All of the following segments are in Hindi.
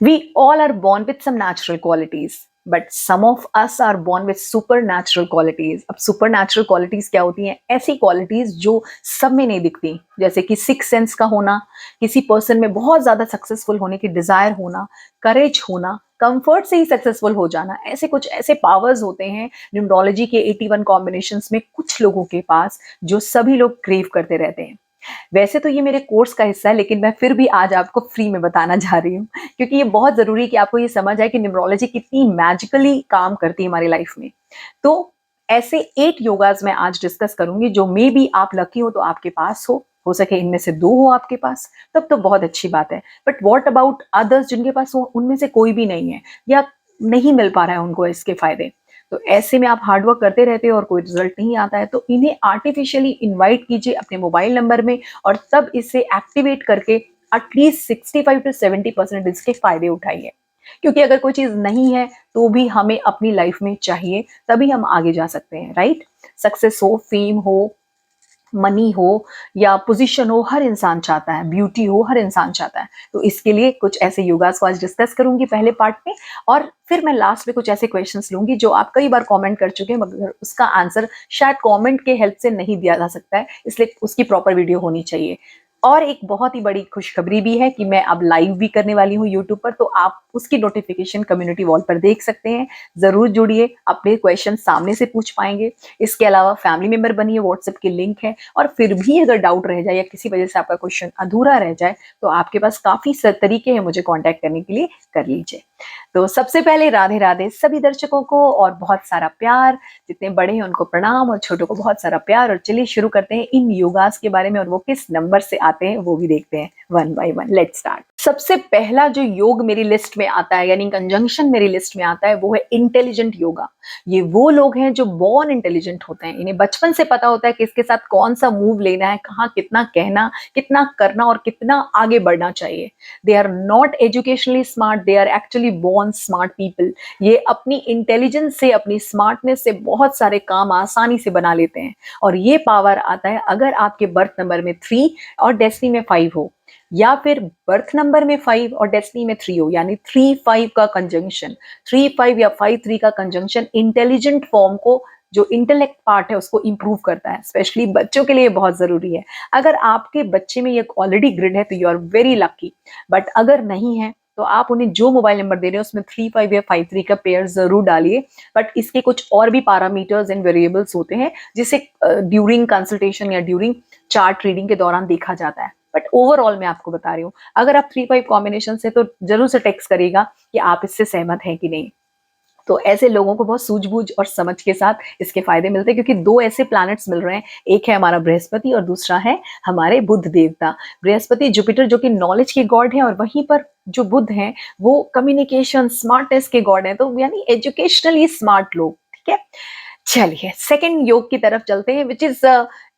We all are born with some natural qualities, but some of us are born with supernatural qualities. अब supernatural qualities क्या होती हैं? ऐसी qualities जो सब में नहीं दिखती, जैसे कि सिक्स सेंस का होना, किसी पर्सन में बहुत ज्यादा सक्सेसफुल होने की डिजायर होना, करेज होना, कंफर्ट से ही सक्सेसफुल हो जाना, ऐसे कुछ ऐसे पावर्स होते हैं न्यूमरोलॉजी के 81 कॉम्बिनेशंस में कुछ लोगों के पास, जो सभी लोग क्रेव करते रहते हैं। वैसे तो ये मेरे कोर्स का हिस्सा है, लेकिन मैं फिर भी आज आपको फ्री में बताना चाह रही हूँ, क्योंकि ये बहुत जरूरी है कि आपको ये समझ आए कि न्यूमरोलॉजी कितनी मैजिकली काम करती है हमारी लाइफ में। तो ऐसे 8 योगाज मैं आज डिस्कस करूंगी, जो मे बी आप लकी हो तो आपके पास हो सके इनमें से 2 हो आपके पास, तब तो बहुत अच्छी बात है। बट वॉट अबाउट अदर्स जिनके पास हो, उनमें से कोई भी नहीं है या नहीं मिल पा रहा है उनको इसके फायदे। तो ऐसे में आप हार्डवर्क करते रहते हो और कोई रिजल्ट नहीं आता है, तो इन्हें आर्टिफिशियली इनवाइट कीजिए अपने मोबाइल नंबर में, और तब इसे एक्टिवेट करके एटलीस्ट 65 to 70% इसके फायदे उठाइए। क्योंकि अगर कोई चीज नहीं है तो भी हमें अपनी लाइफ में चाहिए, तभी हम आगे जा सकते हैं, राइट? सक्सेस हो, फेम हो, मनी हो या पोजीशन हो, हर इंसान चाहता है, ब्यूटी हो, हर इंसान चाहता है। तो इसके लिए कुछ ऐसे योगास को आज डिस्कस करूंगी पहले पार्ट में, और फिर मैं लास्ट में कुछ ऐसे क्वेश्चंस लूंगी जो आप कई बार कमेंट कर चुके हैं, मगर उसका आंसर शायद कमेंट के हेल्प से नहीं दिया जा सकता है, इसलिए उसकी प्रॉपर वीडियो होनी चाहिए। और एक बहुत ही बड़ी खुशखबरी भी है कि मैं अब लाइव भी करने वाली हूँ यूट्यूब पर, तो आप उसकी नोटिफिकेशन कम्युनिटी वॉल पर देख सकते हैं। जरूर जुड़िए, अपने क्वेश्चन सामने से पूछ पाएंगे। इसके अलावा फैमिली मेंबर बनिए, व्हाट्सएप की लिंक है। और फिर भी अगर डाउट रह जाए या किसी वजह से आपका क्वेश्चन अधूरा रह जाए, तो आपके पास काफी तरीके हैं मुझे कॉन्टेक्ट करने के लिए, कर लीजिए। तो सबसे पहले राधे राधे सभी दर्शकों को, और बहुत सारा प्यार। जितने बड़े हैं उनको प्रणाम, और छोटों को बहुत सारा प्यार। और चलिए शुरू करते हैं इन योगास के बारे में, और वो किस नंबर से आते हैं वो भी देखते हैं one by one. Let's start. सबसे पहला जो योग मेरी लिस्ट में आता है, यानी कंजंक्शन मेरी लिस्ट में आता है, वो है इंटेलिजेंट योगा। ये वो लोग हैं जो बॉर्न इंटेलिजेंट होते हैं। इन्हें बचपन से पता होता है कि इसके साथ कौन सा मूव लेना है, कहाँ कितना कहना, कितना करना और कितना आगे बढ़ना चाहिए। They are not educationally smart, they are actually born smart people. ये अपनी इंटेलिजेंस से, अपनी स्मार्टनेस से बहुत सारे काम आसानी से बना लेते हैं। और ये पावर आता है अगर आपके बर्थ नंबर में 3 और डेस्टिनी में 5 हो, या फिर बर्थ नंबर में 5 और डेस्टिनी में 3 हो, यानी 3-5 का कंजंक्शन, 3-5 या 5-3 का कंजंक्शन इंटेलिजेंट फॉर्म को, जो इंटेलेक्ट पार्ट है उसको इंप्रूव करता है। स्पेशली बच्चों के लिए बहुत जरूरी है। अगर आपके बच्चे में ये ऑलरेडी ग्रिड है तो you are very lucky, but अगर नहीं है तो आप उन्हें जो मोबाइल नंबर दे रहे हो उसमें 3-5 या 5-3 का पेयर जरूर डालिए। बट इसके कुछ और भी पैरामीटर्स एंड वेरिएबल्स होते हैं जिसे ड्यूरिंग कंसल्टेशन या ड्यूरिंग चार्ट रीडिंग के दौरान देखा जाता है। बट ओवरऑल मैं आपको बता रही हूँ, अगर आप 3-5 कॉम्बिनेशन से, तो जरूर से टेक्स्ट करिएगा कि आप इससे सहमत हैं कि नहीं। तो ऐसे लोगों को बहुत सूझबूझ और समझ के साथ इसके फायदे मिलते हैं, क्योंकि 2 ऐसे प्लैनेट्स मिल रहे हैं। एक है हमारा बृहस्पति और दूसरा है हमारे बुध देवता। बृहस्पति जुपिटर जो कि नॉलेज के गॉड है, और वहीं पर जो बुध हैं वो कम्युनिकेशन स्मार्टनेस के गॉड हैं, तो यानी एजुकेशनली स्मार्ट लोग। ठीक है, चलिए सेकंड योग की तरफ चलते हैं, विच इज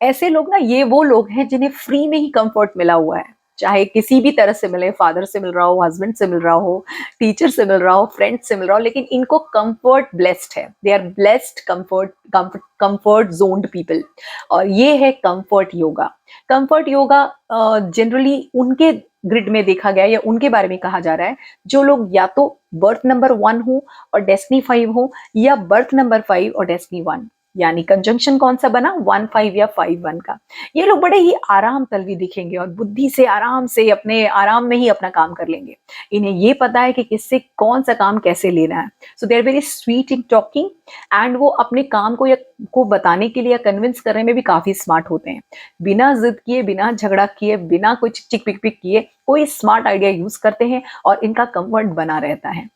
ऐसे लोग ना, ये वो लोग हैं जिन्हें फ्री में ही कंफर्ट मिला हुआ है। चाहे किसी भी तरह से मिले, फादर से मिल रहा हो, हस्बैंड से मिल रहा हो, टीचर से मिल रहा हो, फ्रेंड से मिल रहा हो, लेकिन इनको कंफर्ट ब्लेस्ड है। They are blessed comfort zoned people. और ये है comfort yoga. Comfort yoga generally उनके ग्रिड में देखा गया, या उनके बारे में कहा जा रहा है जो लोग या तो बर्थ नंबर 1 हो और डेस्टिनी 5 हो, या बर्थ नंबर 5 और डेस्टिनी 1। यानी कंजंक्शन कौन सा बना, 1-5 या 5-1 का। ये लोग बड़े ही आराम तलवी दिखेंगे और बुद्धि से आराम से अपने आराम में ही अपना काम कर लेंगे। इन्हें ये पता है कि किससे कौन सा काम कैसे लेना है। So they are very sweet in talking, and वो अपने काम को या को बताने के लिए या कन्विंस करने में भी काफी स्मार्ट होते हैं। बिना जिद किए, बिना झगड़ा किए, बिना कोई चिक चिक पिक पिक किए कोई स्मार्ट आइडिया यूज करते हैं, और इनका कंफर्ट बना रहता है।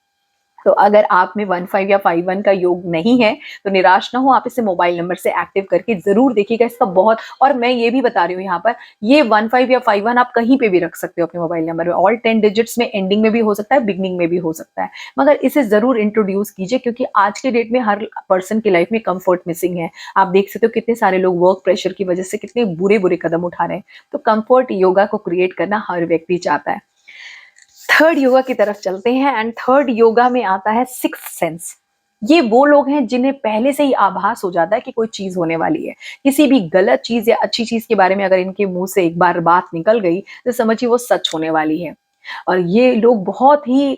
तो अगर आप में 1-5 या 5-1 का योग नहीं है तो निराश ना हो, आप इसे मोबाइल नंबर से एक्टिव करके जरूर देखिएगा। इसका बहुत, और मैं ये भी बता रही हूँ यहाँ पर, ये 1-5 या 5-1 आप कहीं पे भी रख सकते हो अपने मोबाइल नंबर में। ऑल 10 डिजिट्स में, एंडिंग में भी हो सकता है, बिगनिंग में भी हो सकता है, मगर इसे जरूर इंट्रोड्यूस कीजिए, क्योंकि आज के डेट में हर पर्सन की लाइफ में कंफर्ट मिसिंग है। आप देख सकते हो कितने सारे लोग वर्क प्रेशर की वजह से कितने बुरे बुरे कदम उठा रहे हैं। तो कंफर्ट योगा को क्रिएट करना हर व्यक्ति चाहता है। थर्ड योगा की तरफ चलते हैं, एंड थर्ड योगा में आता है सिक्स्थ सेंस। ये वो लोग हैं जिन्हें पहले से ही आभास हो जाता है कि कोई चीज होने वाली है। किसी भी गलत चीज या अच्छी चीज के बारे में अगर इनके मुंह से एक बार बात निकल गई तो समझिए वो सच होने वाली है। और ये लोग बहुत ही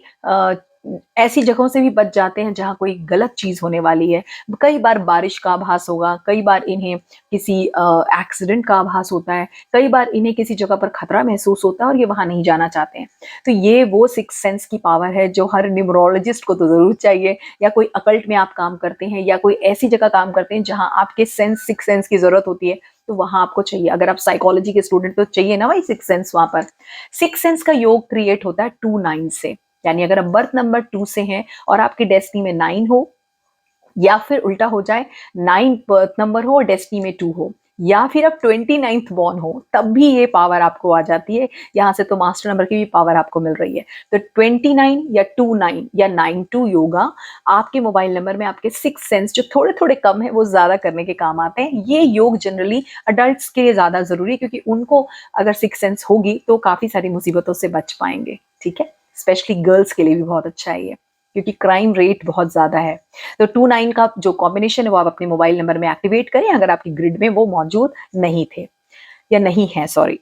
ऐसी जगहों से भी बच जाते हैं जहाँ कोई गलत चीज़ होने वाली है। कई बार बारिश का आभास होगा, कई बार इन्हें किसी एक्सीडेंट का आभास होता है, कई बार इन्हें किसी जगह पर खतरा महसूस होता है और ये वहाँ नहीं जाना चाहते हैं। तो ये वो सिक्स्थ सेंस की पावर है जो हर न्यूमरोलॉजिस्ट को तो ज़रूर चाहिए, या कोई अकल्ट में आप काम करते हैं या कोई ऐसी जगह काम करते हैं जहाँ आपके सिक्स्थ सेंस की ज़रूरत होती है, तो वहाँ आपको चाहिए। अगर आप साइकोलॉजी के स्टूडेंट तो चाहिए ना भाई सिक्स्थ सेंस वहाँ पर। सिक्स्थ सेंस का योग क्रिएट होता है 2 9 से, यानी अगर आप बर्थ नंबर 2 से हैं और आपकी डेस्टिनी में 9 हो, या फिर उल्टा हो जाए 9 बर्थ नंबर हो और डेस्टिनी में 2 हो, या फिर आप 29th बॉर्न हो, तब भी ये पावर आपको आ जाती है। यहाँ से तो मास्टर नंबर की भी पावर आपको मिल रही है। तो 29 या 29 या 92 योगा आपके मोबाइल नंबर में आपके सिक्स सेंस जो थोड़े थोड़े कम है वो ज्यादा करने के काम आते हैं। ये योग जनरली अडल्ट्स के लिए ज्यादा जरूरी है, क्योंकि उनको अगर सिक्स सेंस होगी तो काफी सारी मुसीबतों से बच पाएंगे। ठीक है, स्पेशली गर्ल्स के लिए भी बहुत अच्छा है ये, क्योंकि क्राइम रेट बहुत ज्यादा है। तो 2 9 का जो कॉम्बिनेशन है वो आप अपने मोबाइल नंबर में एक्टिवेट करें अगर आपकी ग्रिड में वो मौजूद नहीं थे या नहीं है, सॉरी।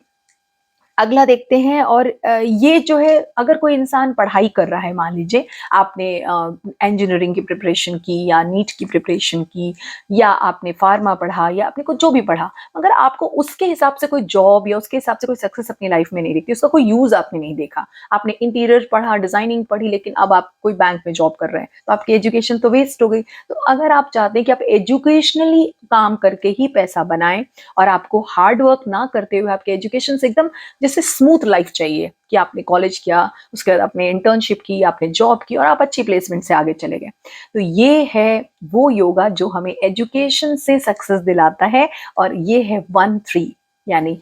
अगला देखते हैं। और ये जो है, अगर कोई इंसान पढ़ाई कर रहा है, मान लीजिए आपने इंजीनियरिंग की प्रिपरेशन की या नीट की प्रिपरेशन की, या आपने फार्मा पढ़ा या आपने कुछ जो भी पढ़ा, मगर आपको उसके हिसाब से कोई जॉब या उसके हिसाब से कोई सक्सेस अपनी लाइफ में नहीं दिखती, उसका कोई यूज आपने नहीं देखा। आपने इंटीरियर पढ़ा, डिजाइनिंग पढ़ी, लेकिन अब आप कोई बैंक में जॉब कर रहे हैं, तो आपकी एजुकेशन तो वेस्ट हो गई। तो अगर आप चाहते हैं कि आप एजुकेशनली काम करके ही पैसा बनाएं और आपको हार्ड वर्क ना करते हुए आपके एजुकेशन से एकदम जैसे स्मूथ लाइफ चाहिए, कि आपने कॉलेज किया, उसके बाद आपने इंटर्नशिप की, आपने जॉब की और आप अच्छी प्लेसमेंट से आगे चले गए, तो ये है वो योगा जो हमें एजुकेशन से सक्सेस दिलाता है। और ये है 1 3, यानी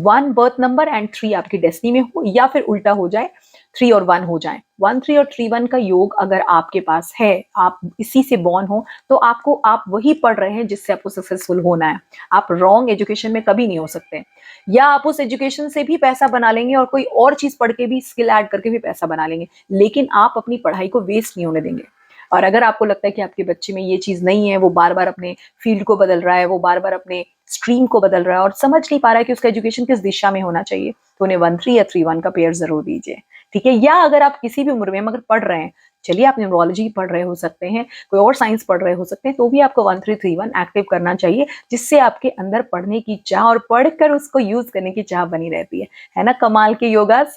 1 बर्थ नंबर एंड 3 आपकी डेस्टिनी में हो, या फिर उल्टा हो जाए 3 और 1 हो जाए। 1 3 और 3 1 का योग अगर आपके पास है, आप इसी से बॉर्न हो, तो आपको, आप वही पढ़ रहे हैं जिससे आपको सक्सेसफुल होना है। आप रॉन्ग एजुकेशन में कभी नहीं हो सकते, या आप उस एजुकेशन से भी पैसा बना लेंगे और कोई और चीज पढ़ के भी, स्किल ऐड करके भी पैसा बना लेंगे, लेकिन आप अपनी पढ़ाई को वेस्ट नहीं होने देंगे। और अगर आपको लगता है कि आपके बच्चे में ये चीज नहीं है, वो बार बार अपने फील्ड को बदल रहा है, वो बार बार अपने स्ट्रीम को बदल रहा है और समझ नहीं पा रहा है कि उसका एजुकेशन किस दिशा में होना चाहिए, तो उन्हें 1 3 या 3 1 का पेयर जरूर दीजिए। ठीक है, या अगर आप किसी भी उम्र में मगर पढ़ रहे हैं, चलिए आप न्यूमरोलॉजी पढ़ रहे हो सकते हैं, कोई और साइंस पढ़ रहे हो सकते हैं, तो भी आपको 1 3 3 1 एक्टिव करना चाहिए, जिससे आपके अंदर पढ़ने की चाह और पढ़कर उसको यूज करने की चाह बनी रहती है ना। कमाल के योगास।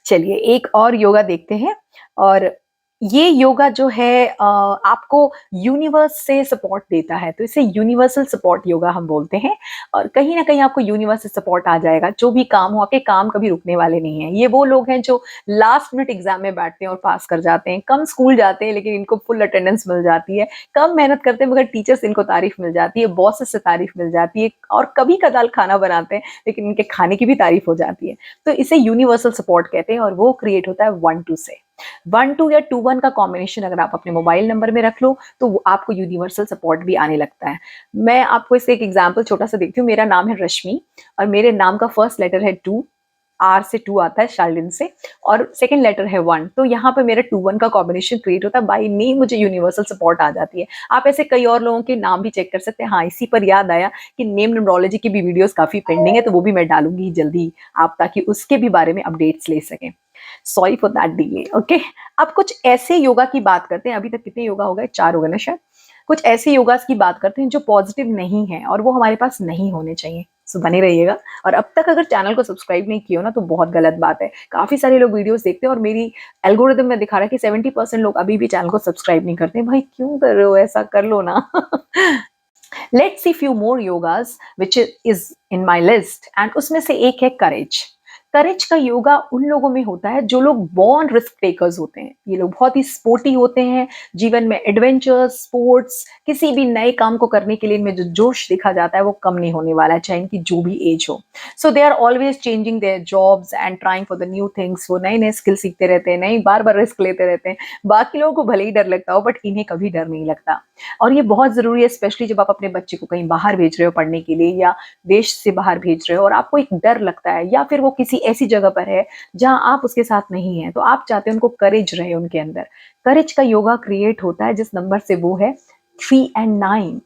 चलिए एक और योगा देखते हैं। और ये योगा जो है आपको यूनिवर्स से सपोर्ट देता है, तो इसे यूनिवर्सल सपोर्ट योगा हम बोलते हैं। और कहीं ना कहीं आपको यूनिवर्स से सपोर्ट आ जाएगा, जो भी काम हो, आपके काम कभी रुकने वाले नहीं है। ये वो लोग हैं जो लास्ट मिनट एग्जाम में बैठते हैं और पास कर जाते हैं, कम स्कूल जाते हैं लेकिन इनको फुल अटेंडेंस मिल जाती है, कम मेहनत करते हैं मगर टीचर से इनको तारीफ मिल जाती है, बॉस से तारीफ मिल जाती है, और कभी कदाल खाना बनाते हैं लेकिन इनके खाने की भी तारीफ हो जाती है। तो इसे यूनिवर्सल सपोर्ट कहते हैं, और वो क्रिएट होता है 1 2 से। 1 2 या 2 1 का कॉम्बिनेशन अगर आप अपने मोबाइल नंबर में रख लो, तो आपको यूनिवर्सल सपोर्ट भी आने लगता है। मैं आपको इससे एक एग्जांपल छोटा सा देखती हूँ। मेरा नाम है रश्मि, और मेरे नाम का फर्स्ट लेटर है 2, आर से 2 आता है, शार्लिन से, और सेकंड लेटर है 1, तो यहाँ पे मेरा 2 1 का कॉम्बिनेशन क्रिएट होता है। बाय नेम मुझे यूनिवर्सल सपोर्ट आ जाती है। आप ऐसे कई और लोगों के नाम भी चेक कर सकते हैं। हाँ, इसी पर याद आया कि नेम न्यूमरोलॉजी की भी वीडियोस काफी पेंडिंग है, तो वो भी मैं डालूंगी जल्दी आप, ताकि उसके भी बारे में अपडेट्स ले सकें। Sorry for that delay. Okay, अब कुछ ऐसे योगा की बात करते हैं। अभी तक कितने योगा हो गए? 4 हो गए ना शायद। कुछ ऐसे योगास की बात करते हैं जो पॉजिटिव नहीं है और वो हमारे पास नहीं होने चाहिए। सो बने रहिएगा। और अब तक अगर चैनल को सब्सक्राइब नहीं किया हो ना, तो बहुत गलत बात है। काफी सारे लोग वीडियोस देखते हैं और मेरी एल्गोरिदम में दिखा रहा है कि 70% लोग अभी भी चैनल को सब्सक्राइब नहीं करते। भाई क्यों कर रहे हो ऐसा? कर लो ना। Let's see few more yogas which is in my list, and उसमें से एक है करेज। करेज का योगा उन लोगों में होता है जो लोग बॉर्न रिस्क टेकर्स होते हैं। ये लोग बहुत ही स्पोर्टी होते हैं, जीवन में एडवेंचर, स्पोर्ट्स, किसी भी नए काम को करने के लिए इनमें जो जोश दिखा जाता है वो कम नहीं होने वाला है, चाहे इनकी जो भी एज हो। So they are always changing their jobs and trying for the new things. वो नए नए स्किल सीखते रहते हैं, नई बार बार रिस्क लेते रहते हैं। बाकी लोगों को भले ही डर लगता हो, बट इन्हें कभी डर नहीं लगता। और ये बहुत जरूरी है, स्पेशली जब आप अपने बच्चे को कहीं बाहर भेज रहे हो पढ़ने के लिए, या देश से बाहर भेज रहे हो और आपको एक डर लगता है, या फिर वो किसी ऐसी जगह पर है जहां आप उसके साथ नहीं है, तो आप चाहते हैं उनको करेज रहे उनके अंदर। करेज का योगा क्रिएट होता है जिस नंबर से, वो है 3 and 9।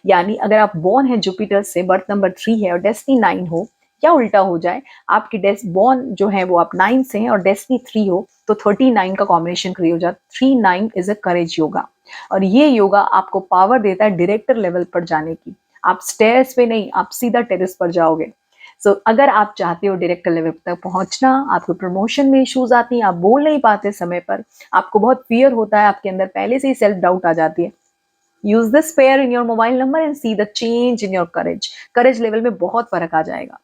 यानी अगर आप बॉर्न है जुपिटर से, बर्थ नंबर 3 है और डेस्टिनी 9 हो, या उल्टा हो जाए, आपकी बॉर्न जो है वो आप 9 से हैं और डेस्टिनी 3 हो, तो 39 का कॉम्बिनेशन क्रिएट हो जाता है। 39 इज अ करेज योगा, और ये योगा आपको पावर देता है डायरेक्टर लेवल पर जाने की। आप स्टेयर्स पे नहीं, आप सीधा टेरेस पर जाओगे। अगर आप चाहते हो डायरेक्टर लेवल तक पहुंचना, आपको प्रमोशन में इश्यूज आती हैं, आप बोल नहीं पाते समय पर, आपको बहुत फियर होता है, आपके अंदर पहले से ही सेल्फ डाउट आ जाती है, use this pair in your mobile number and see the change in your courage. Courage level में बहुत फर्क आ जाएगा।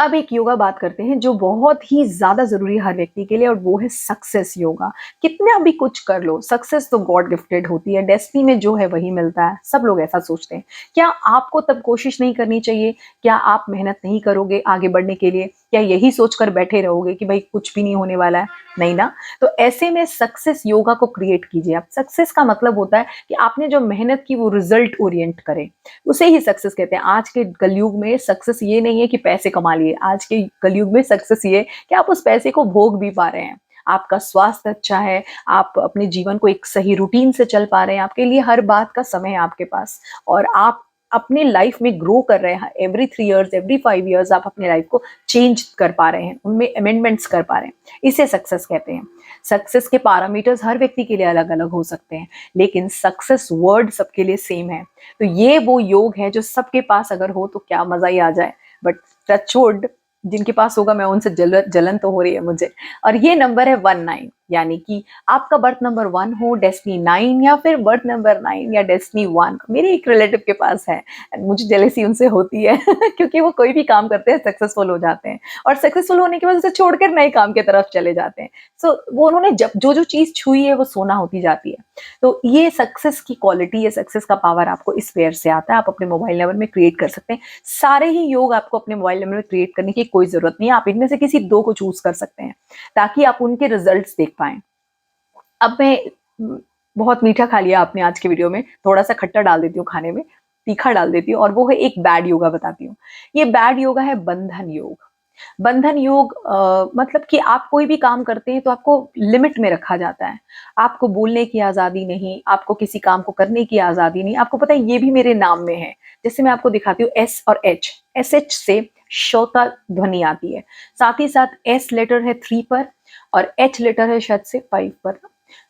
अब एक योगा बात करते हैं जो बहुत ही ज्यादा जरूरी है हर व्यक्ति के लिए, और वो है सक्सेस योगा। कितना भी कुछ कर लो, सक्सेस तो गॉड गिफ्टेड होती है, डेस्टिनी में जो है वही मिलता है, सब लोग ऐसा सोचते हैं। क्या आपको तब कोशिश नहीं करनी चाहिए? क्या आप मेहनत नहीं करोगे आगे बढ़ने के लिए? क्या यही सोचकर बैठे रहोगे कि भाई कुछ भी नहीं होने वाला है? नहीं ना। तो ऐसे में सक्सेस योगा को क्रिएट कीजिए आप। सक्सेस का मतलब होता है कि आपने जो मेहनत की वो रिजल्ट ओरिएंट करे, उसे ही सक्सेस कहते हैं। आज के कलयुग में सक्सेस ये नहीं है कि पैसे कमा लिए, आज के कलयुग में सक्सेस ये है कि आप उस पैसे को भोग भी पा रहे हैं, आपका स्वास्थ्य अच्छा है, आप अपने जीवन को एक सही रूटीन से चल पा रहे हैं, आपके लिए हर बात का समय है आपके पास, और आप अपने लाइफ में ग्रो कर रहे हैं। एवरी 3 ईयर्स, एवरी 5 ईयर्स आप अपने लाइफ को चेंज कर पा रहे हैं, उनमें अमेंडमेंट्स कर पा रहे हैं, इसे सक्सेस कहते हैं। सक्सेस के पैरामीटर्स हर व्यक्ति के लिए अलग अलग हो सकते हैं, लेकिन सक्सेस वर्ड सबके लिए सेम है। तो ये वो योग है जो सबके पास अगर हो तो क्या मजा ही आ जाए। बट टचवुड, जिनके पास होगा मैं उनसे जलन तो हो रही है मुझे। और ये नंबर है 19, यानी कि आपका बर्थ नंबर 1 हो, डेस्टिनी 9, या फिर बर्थ नंबर 9 या डेस्टिनी 1। मेरे एक रिलेटिव के पास है, मुझे जेलसी उनसे होती है क्योंकि वो कोई भी काम करते हैं सक्सेसफुल हो जाते हैं, और सक्सेसफुल होने के बाद उसे छोड़कर नए काम की तरफ चले जाते हैं। वो उन्होंने जब जो जो चीज छुई है वो सोना होती जाती है। तो ये सक्सेस की क्वालिटी, ये सक्सेस का पावर आपको इस पेयर से आता है। आप अपने मोबाइल नंबर में क्रिएट कर सकते हैं। सारे ही योग आपको अपने मोबाइल नंबर में क्रिएट करने की कोई जरूरत नहीं है, आप इनमें से किसी 2 को चूज कर सकते हैं ताकि आप उनके रिजल्ट्स देख पाएं। अब मैं बहुत मीठा खा लिया आपने आज के वीडियो में, थोड़ा सा खट्टा डाल देती हूँ खाने में, तीखा डाल देती हूँ, और वो है एक बैड योगा बताती हूँ। ये बैड योगा है बंधन योग। बंधन योग मतलब कि आप कोई भी काम करते हैं तो आपको लिमिट में रखा जाता है, आपको बोलने की आजादी नहीं, आपको किसी काम को करने की आजादी नहीं। आपको पता है ये भी मेरे नाम में है, जैसे मैं आपको दिखाती हूँ, एस और एच। एस एच से श का ध्वनि आती है, साथ ही साथ एस लेटर है 3 पर और एच लेटर है शायद से 5 पर।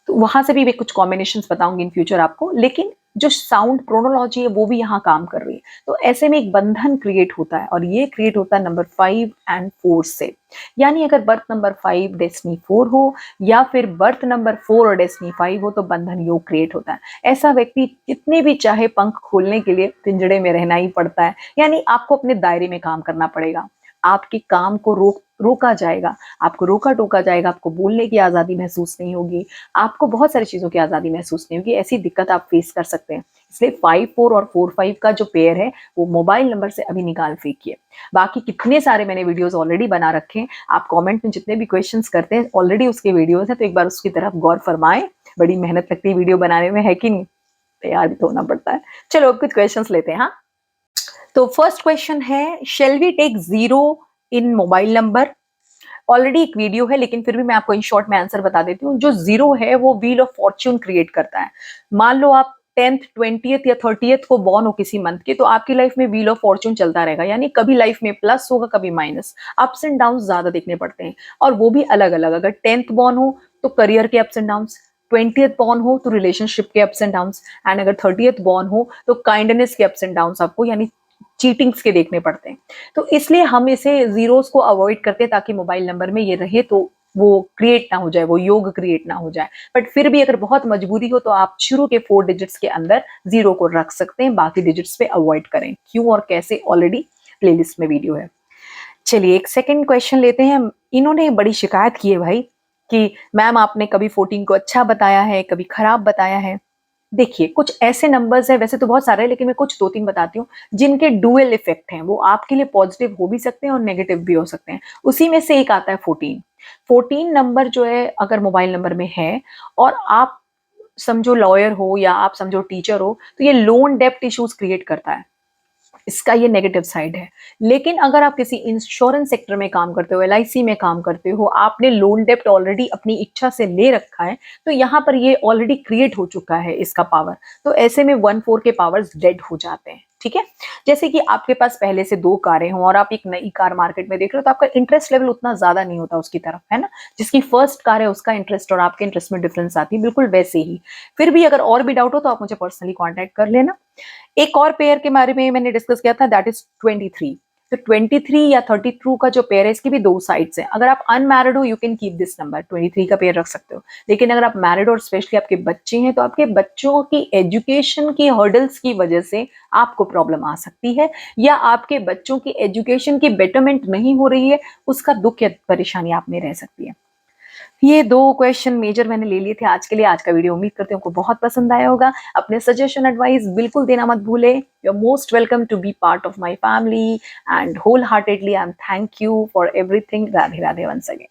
तो वहां से भी मैं कुछ कॉम्बिनेशंस बताऊंगी इन फ्यूचर आपको, लेकिन जो साउंड प्रोनोलॉजी है वो भी यहाँ काम कर रही है। तो ऐसे में एक बंधन क्रिएट होता है, और ये क्रिएट होता है नंबर 5 एंड 4 से। यानी अगर बर्थ नंबर 5 डेस्टिनी 4 हो, या फिर बर्थ नंबर 4 और डेस्टिनी 5 हो, तो बंधन योग क्रिएट होता है। ऐसा व्यक्ति कितने भी चाहे पंख खोलने के लिए पिंजड़े में रहना ही पड़ता है, यानी आपको अपने दायरे में काम करना पड़ेगा। आपके काम को रोका जाएगा, आपको रोका टोका जाएगा, आपको बोलने की आज़ादी महसूस नहीं होगी, आपको बहुत सारी चीज़ों की आज़ादी महसूस नहीं होगी। ऐसी दिक्कत आप फेस कर सकते हैं। इसलिए 5-4 और 4-5 का जो पेयर है वो मोबाइल नंबर से अभी निकाल फेंकिए। बाकी कितने सारे मैंने वीडियोस ऑलरेडी बना रखे हैं, आप कमेंट में जितने भी क्वेश्चंस करते हैं ऑलरेडी उसके वीडियोस हैं, तो एक बार उसकी तरफ गौर फरमाएं। बड़ी मेहनत लगती है वीडियो बनाने में, है कि नहीं? तैयार भी तो होना पड़ता है। चलो अब कुछ क्वेश्चंस लेते हैं। हाँ, तो फर्स्ट क्वेश्चन है, shall we take 0 in mobile number? Already एक वीडियो है, लेकिन फिर भी मैं आपको इन शॉर्ट में आंसर बता देती हूँ। जो 0 है वो व्हील ऑफ फॉर्च्यून क्रिएट करता है। मान लो आप 10th 20th या 30th को बॉर्न हो किसी मंथ के, तो आपकी लाइफ में व्हील ऑफ फॉर्च्यून चलता रहेगा, यानी कभी लाइफ में प्लस होगा, कभी माइनस, अप्स एंड डाउन ज्यादा देखने पड़ते हैं, और वो भी अलग अलग। अगर 10th बॉर्न हो तो करियर के ups and down, 20th born हो तो रिलेशनशिप के अप्स एंड डाउन, एंड अगर 30th बॉर्न हो तो काइंडनेस के अप्स एंड डाउन आपको, यानी चीटिंग्स के देखने पड़ते हैं। तो इसलिए हम इसे जीरोस को अवॉइड करते हैं ताकि मोबाइल नंबर में ये रहे, तो वो क्रिएट ना हो जाए, वो योग क्रिएट ना हो जाए। बट फिर भी अगर बहुत मजबूरी हो तो आप शुरू के 4 डिजिट्स के अंदर 0 को रख सकते हैं, बाकी डिजिट्स पे अवॉइड करें। क्यों और कैसे ऑलरेडी प्लेलिस्ट में वीडियो है। चलिए एक सेकंड क्वेश्चन लेते हैं। इन्होंने बड़ी शिकायत की है भाई कि मैम आपने कभी 14 को अच्छा बताया है, कभी खराब बताया है। देखिए कुछ ऐसे नंबर्स है, वैसे तो बहुत सारे हैं, लेकिन मैं कुछ 2-3 बताती हूँ जिनके डुअल इफेक्ट हैं। वो आपके लिए पॉजिटिव हो भी सकते हैं और नेगेटिव भी हो सकते हैं। उसी में से एक आता है 14। 14 नंबर जो है अगर मोबाइल नंबर में है, और आप समझो लॉयर हो या आप समझो टीचर हो, तो ये लोन डेप्ट इश्यूज क्रिएट करता है, इसका ये नेगेटिव साइड है। लेकिन अगर आप किसी इंश्योरेंस सेक्टर में काम करते हो, LIC में काम करते हो, आपने लोन डेप्ट ऑलरेडी अपनी इच्छा से ले रखा है, तो यहाँ पर ये ऑलरेडी क्रिएट हो चुका है इसका पावर, तो ऐसे में 1-4 के पावर्स डेड हो जाते हैं। ठीक है। जैसे कि आपके पास पहले से 2 कारें हों और आप एक नई कार मार्केट में देख रहे हो, तो आपका इंटरेस्ट लेवल उतना ज़्यादा नहीं होता उसकी तरफ, है ना? जिसकी फर्स्ट कार है उसका इंटरेस्ट और आपके इंटरेस्ट में डिफरेंस आती है, बिल्कुल वैसे ही। फिर भी अगर और भी डाउट हो तो आप मुझे पर्सनली कॉन्टैक्ट कर लेना। एक और पेयर के बारे में मैंने डिस्कस किया था, दैट इज़ 23। तो 23 या 32 का जो पेयर है, इसकी भी 2 साइड्स हैं। अगर आप अनमैरिड हो, you can keep this number, 23 का पेयर रख सकते हो। लेकिन अगर आप मैरिड और स्पेशली आपके बच्चे हैं, तो आपके बच्चों की एजुकेशन की हर्डल्स की वजह से आपको प्रॉब्लम आ सकती है, या आपके बच्चों की एजुकेशन की बेटरमेंट नहीं हो रही है, उसका दुःख या परेशानी आप में रह सकती है। ये 2 क्वेश्चन मेजर मैंने ले लिए थे आज के लिए। आज का वीडियो उम्मीद करती हूँ आपको बहुत पसंद आया होगा। अपने सजेशन एडवाइस बिल्कुल देना मत भूलें। You are most welcome to be part of my family and whole heartedly I am thank you for everything. Radhe Radhe once again.